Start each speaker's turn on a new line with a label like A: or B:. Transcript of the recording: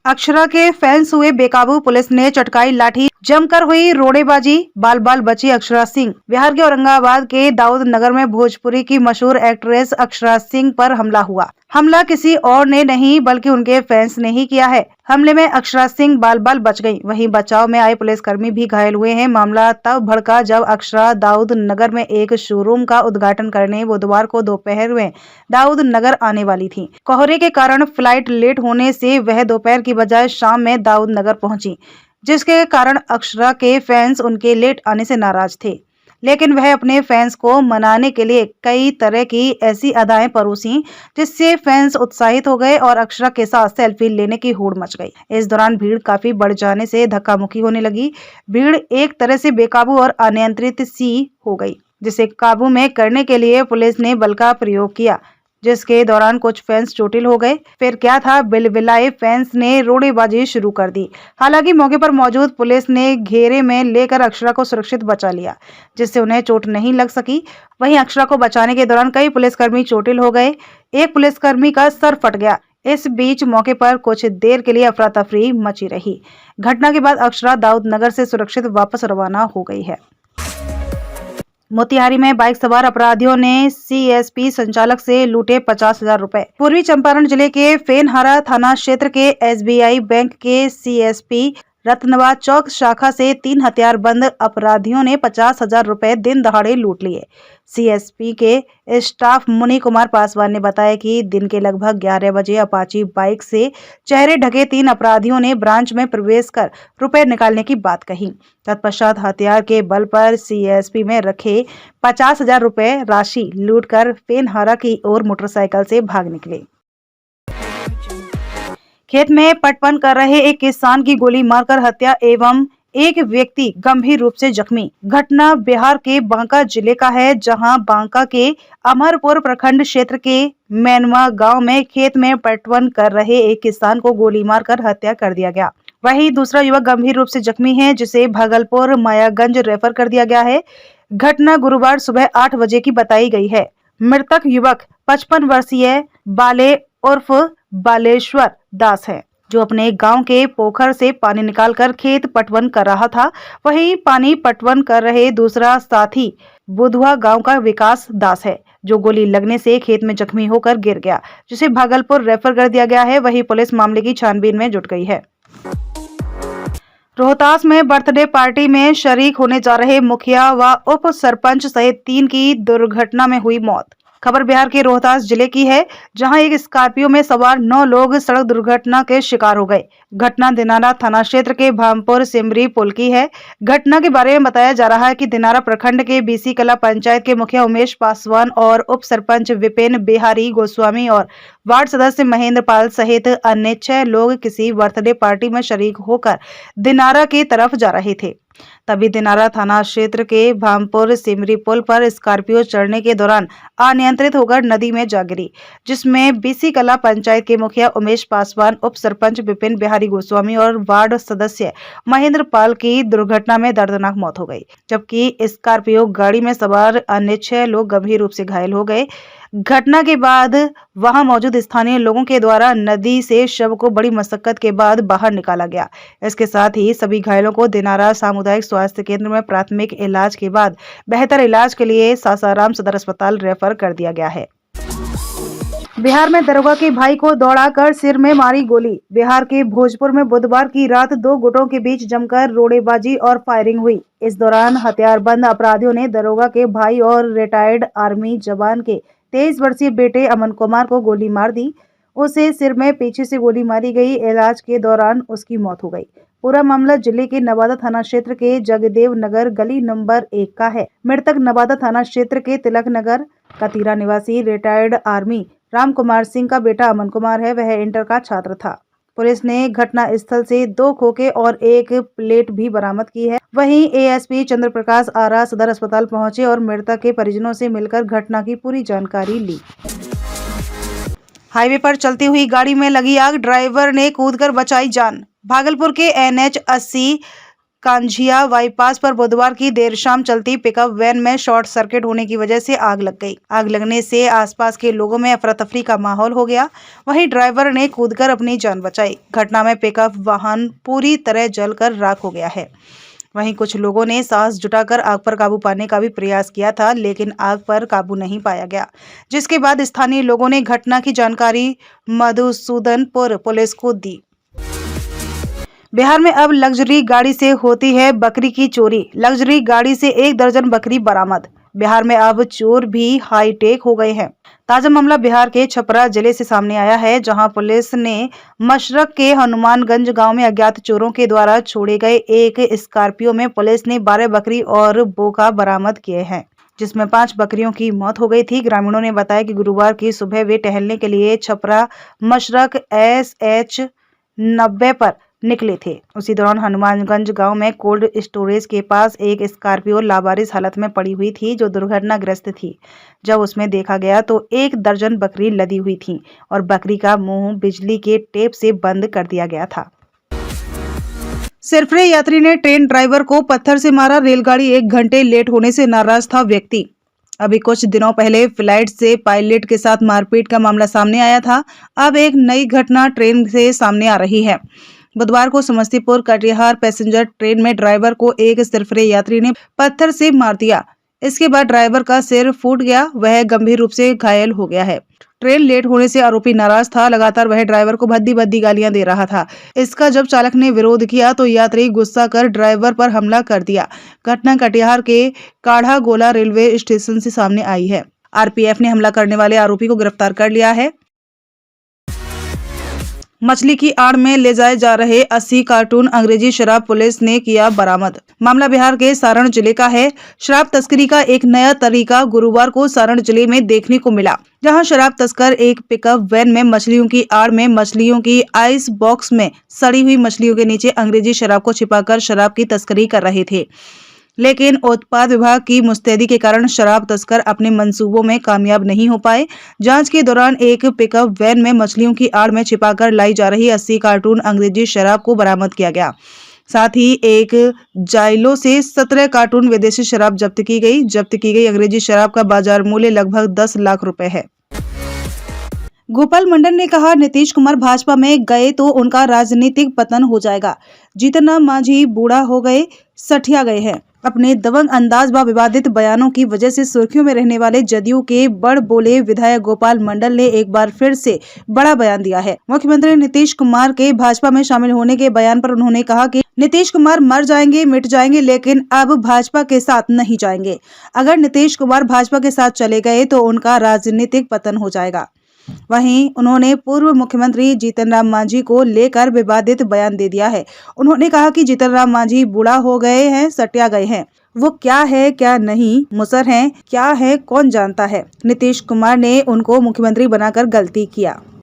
A: अक्षरा के फैंस हुए बेकाबू, पुलिस ने चटकाई लाठी, जमकर हुई रोड़ेबाजी, बाल बाल बची अक्षरा सिंह। बिहार के औरंगाबाद के दाऊद नगर में भोजपुरी की मशहूर एक्ट्रेस अक्षरा सिंह पर हमला हुआ। हमला किसी और ने नहीं बल्कि उनके फैंस ने ही किया है। हमले में अक्षरा सिंह बाल बाल बच गईं, वहीं बचाव में आए पुलिसकर्मी भी घायल हुए हैं। मामला तब भड़का जब अक्षरा दाऊद नगर में एक शोरूम का उद्घाटन करने बुधवार को दोपहर में दाऊद नगर आने वाली थी। कोहरे के कारण फ्लाइट लेट होने से वह दोपहर की बजाय शाम में दाऊद नगर पहुंची, जिसके कारण अक्षरा के फैंस उनके लेट आने से नाराज थे। लेकिन वह अपने फैंस को मनाने के लिए कई तरह की ऐसी अदाएं परोसी जिससे फैंस उत्साहित हो गए और अक्षरा के साथ सेल्फी लेने की होड़ मच गई। इस दौरान भीड़ काफी बढ़ जाने से धक्का मुक्की होने लगी। भीड़ एक तरह से बेकाबू और अनियंत्रित सी हो गई, जिसे काबू में करने के लिए पुलिस ने बल का प्रयोग किया, जिसके दौरान कुछ फैंस चोटिल हो गए। फिर क्या था, बिलबिलाए फैंस ने रोड़ेबाजी शुरू कर दी। हालांकि मौके पर मौजूद पुलिस ने घेरे में लेकर अक्षरा को सुरक्षित बचा लिया, जिससे उन्हें चोट नहीं लग सकी। वहीं अक्षरा को बचाने के दौरान कई पुलिसकर्मी चोटिल हो गए। एक पुलिसकर्मी का सर फट गया। इस बीच मौके पर कुछ देर के लिए अफरा तफरी मची रही। घटना के बाद अक्षरा दाऊद नगर से सुरक्षित वापस रवाना हो गई है। मोतिहारी में बाइक सवार अपराधियों ने सीएसपी संचालक से लूटे 50,000 रुपए। पूर्वी चंपारण जिले के फेनहारा थाना क्षेत्र के एसबीआई बैंक के सीएसपी रत्नवा चौक शाखा से 3 हथियारबंद अपराधियों ने 50,000 रुपए दिन दहाड़े लूट लिए। सीएसपी के स्टाफ मुनि कुमार पासवान ने बताया कि दिन के लगभग 11 बजे अपाची बाइक से चेहरे ढके 3 अपराधियों ने ब्रांच में प्रवेश कर रुपए निकालने की बात कही। तत्पश्चात हथियार के बल पर सीएसपी में रखे 50,000 रुपए राशि लूटकर फेनहारा की ओर मोटरसाइकिल से भाग निकले। खेत में पटवन कर रहे एक किसान की गोली मारकर हत्या एवं एक व्यक्ति गंभीर रूप से जख्मी। घटना बिहार के बांका जिले का है, जहां बांका के अमरपुर प्रखंड क्षेत्र के मैनवा गांव में खेत में पटवन कर रहे एक किसान को गोली मारकर हत्या कर दिया गया। वहीं दूसरा युवक गंभीर रूप से जख्मी है, जिसे भागलपुर मायागंज रेफर कर दिया गया है। घटना गुरुवार सुबह 8 बजे की बताई गई है। मृतक युवक 55 वर्षीय बाले उर्फ बालेश्वर दास है, जो अपने गांव के पोखर से पानी निकालकर खेत पटवन कर रहा था। वहीं पानी पटवन कर रहे दूसरा साथी बुधवा गांव का विकास दास है, जो गोली लगने से खेत में जख्मी होकर गिर गया, जिसे भागलपुर रेफर कर दिया गया है। वहीं पुलिस मामले की छानबीन में जुट गई है। रोहतास में बर्थडे पार्टी में शरीक होने जा रहे मुखिया व उप सरपंच सहित 3 की दुर्घटना में हुई मौत। खबर बिहार के रोहतास जिले की है, जहां एक स्कॉर्पियो में सवार 9 लोग सड़क दुर्घटना के शिकार हो गए। घटना दिनारा थाना क्षेत्र के भामपुर सिमरी पुल की है। घटना के बारे में बताया जा रहा है कि दिनारा प्रखंड के बीसी कला पंचायत के मुखिया उमेश पासवान और उप सरपंच विपिन बिहारी गोस्वामी और वार्ड सदस्य महेंद्र पाल सहित अन्य 6 लोग किसी बर्थडे पार्टी में शरीक होकर दिनारा की तरफ जा रहे थे। तभी दिनारा थाना क्षेत्र के भामपुर सिमरी पुल पर स्कॉर्पियो चढ़ने के दौरान अनियंत्रित होकर नदी में जा गिरी, जिसमें बीसी कला पंचायत के मुखिया उमेश पासवान, उप सरपंच विपिन बिहारी गोस्वामी और वार्ड सदस्य महेंद्र पाल की दुर्घटना में दर्दनाक मौत हो गई, जबकि स्कॉर्पियो गाड़ी में सवार अन्य 6 लोग गंभीर रूप से घायल हो गए। घटना के बाद वहां मौजूद स्थानीय लोगों के द्वारा नदी से शव को बड़ी मशक्कत के बाद बाहर निकाला गया। इसके साथ ही सभी घायलों को दिनारा सामुदायिक स्वास्थ्य केंद्र में प्राथमिक इलाज के बाद बेहतर इलाज के लिए सासाराम सदर अस्पताल रेफर कर दिया गया है। बिहार में दरोगा के भाई को दौड़ाकर सिर में मारी गोली। बिहार के भोजपुर में बुधवार की रात 2 गुटों के बीच जमकर रोड़ेबाजी और फायरिंग हुई। इस दौरान हथियारबंद अपराधियों ने दरोगा के भाई और रिटायर्ड आर्मी जवान के 23 वर्षीय बेटे अमन कुमार को गोली मार दी। उसे सिर में पीछे से गोली मारी गई। इलाज के दौरान उसकी मौत हो गई। पूरा मामला जिले के नवादा थाना क्षेत्र के जगदेव नगर गली नंबर 1 का है। मृतक नवादा थाना क्षेत्र के तिलक नगर कतीरा निवासी रिटायर्ड आर्मी राम कुमार सिंह का बेटा अमन कुमार है। वह इंटर का छात्र था। पुलिस ने घटना स्थल से 2 खोखे और 1 प्लेट भी बरामद की है। वहीं एएसपी चंद्र प्रकाश आरा सदर अस्पताल पहुंचे और मृतक के परिजनों से मिलकर घटना की पूरी जानकारी ली। हाईवे पर चलती हुई गाड़ी में लगी आग, ड्राइवर ने कूदकर बचाई जान। भागलपुर के NH 80 कांझिया बाईपास पर बुधवार की देर शाम चलती पिकअप वैन में शॉर्ट सर्किट होने की वजह से आग लग गई। आग लगने से आसपास के लोगों में अफरा तफरी का माहौल हो गया। वहीं ड्राइवर ने कूदकर अपनी जान बचाई। घटना में पिकअप वाहन पूरी तरह जलकर राख हो गया है। वहीं कुछ लोगों ने साहस जुटाकर आग पर काबू पाने का भी प्रयास किया था, लेकिन आग पर काबू नहीं पाया गया, जिसके बाद स्थानीय लोगों ने घटना की जानकारी मधुसूदनपुर पुलिस को दी। बिहार में अब लग्जरी गाड़ी से होती है बकरी की चोरी। लग्जरी गाड़ी से 1 दर्जन बकरी बरामद। बिहार में अब चोर भी हाईटेक हो गए हैं। ताजा मामला बिहार के छपरा जिले से सामने आया है, जहां पुलिस ने मशरक के हनुमानगंज गांव में अज्ञात चोरों के द्वारा छोड़े गए एक स्कॉर्पियो में पुलिस ने 12 बकरी और बोका बरामद किए हैं, जिसमें 5 बकरियों की मौत हो गई थी। ग्रामीणों ने बताया कि गुरुवार की सुबह वे टहलने के लिए छपरा मशरक SH 90 पर निकले थे। उसी दौरान हनुमानगंज गांव में कोल्ड स्टोरेज के पास एक स्कॉर्पियो लावारिस हालत में पड़ी हुई थी, जो दुर्घटनाग्रस्त थी। जब उसमें देखा गया तो 1 दर्जन बकरी लदी हुई थी और बकरी का मुंह बिजली के टेप से बंद कर दिया गया था। सिरफरे यात्री ने ट्रेन ड्राइवर को पत्थर से मारा। रेलगाड़ी 1 घंटे लेट होने से नाराज था व्यक्ति। अभी कुछ दिनों पहले फ्लाइट से पायलट के साथ मारपीट का मामला सामने आया था। अब एक नई घटना ट्रेन से सामने आ रही है। बुधवार को समस्तीपुर कटिहार पैसेंजर ट्रेन में ड्राइवर को एक सिरफरे यात्री ने पत्थर से मार दिया। इसके बाद ड्राइवर का सिर फूट गया। वह गंभीर रूप से घायल हो गया है। ट्रेन लेट होने से आरोपी नाराज था। लगातार वह ड्राइवर को भद्दी गालियां दे रहा था। इसका जब चालक ने विरोध किया तो यात्री गुस्सा कर ड्राइवर पर हमला कर दिया। घटना कटिहार के काढ़ा गोला रेलवे स्टेशन से सामने आई है। आरपीएफ ने हमला करने वाले आरोपी को गिरफ्तार कर लिया है। मछली की आड़ में ले जाए जा रहे 80 कार्टून अंग्रेजी शराब पुलिस ने किया बरामद। मामला बिहार के सारण जिले का है। शराब तस्करी का एक नया तरीका गुरुवार को सारण जिले में देखने को मिला, जहां शराब तस्कर एक पिकअप वैन में मछलियों की आड़ में मछलियों की आइस बॉक्स में सड़ी हुई मछलियों के नीचे अंग्रेजी शराब को छिपाकर शराब की तस्करी कर रहे थे। लेकिन उत्पाद विभाग की मुस्तैदी के कारण शराब तस्कर अपने मंसूबों में कामयाब नहीं हो पाए। जांच के दौरान एक पिकअप वैन में मछलियों की आड़ में छिपाकर लाई जा रही 80 कार्टून अंग्रेजी शराब को बरामद किया गया। साथ ही एक जाइलो से 17 कार्टून विदेशी शराब जब्त की गई। जब्त की गई अंग्रेजी शराब का बाजार मूल्य लगभग 10 लाख रुपए है। गोपाल मंडल ने कहा, नीतीश कुमार भाजपा में गए तो उनका राजनीतिक पतन हो जाएगा। जीतन राम मांझी बूढ़ा हो गए, सठिया गए हैं। अपने दबंग अंदाज व विवादित बयानों की वजह से सुर्खियों में रहने वाले जदयू के बड़ बोले विधायक गोपाल मंडल ने एक बार फिर से बड़ा बयान दिया है। मुख्यमंत्री नीतीश कुमार के भाजपा में शामिल होने के बयान पर उन्होंने कहा कि नीतीश कुमार मर जाएंगे, मिट जाएंगे, लेकिन अब भाजपा के साथ नहीं जाएंगे। अगर नीतीश कुमार भाजपा के साथ चले गए तो उनका राजनीतिक पतन हो जाएगा। वहीं उन्होंने पूर्व मुख्यमंत्री जीतन राम मांझी को लेकर विवादित बयान दे दिया है। उन्होंने कहा कि जीतन राम मांझी बूढ़ा हो गए हैं, सटिया गए हैं। वो क्या है क्या नहीं, मुसर हैं क्या है कौन जानता है। नीतीश कुमार ने उनको मुख्यमंत्री बनाकर गलती किया।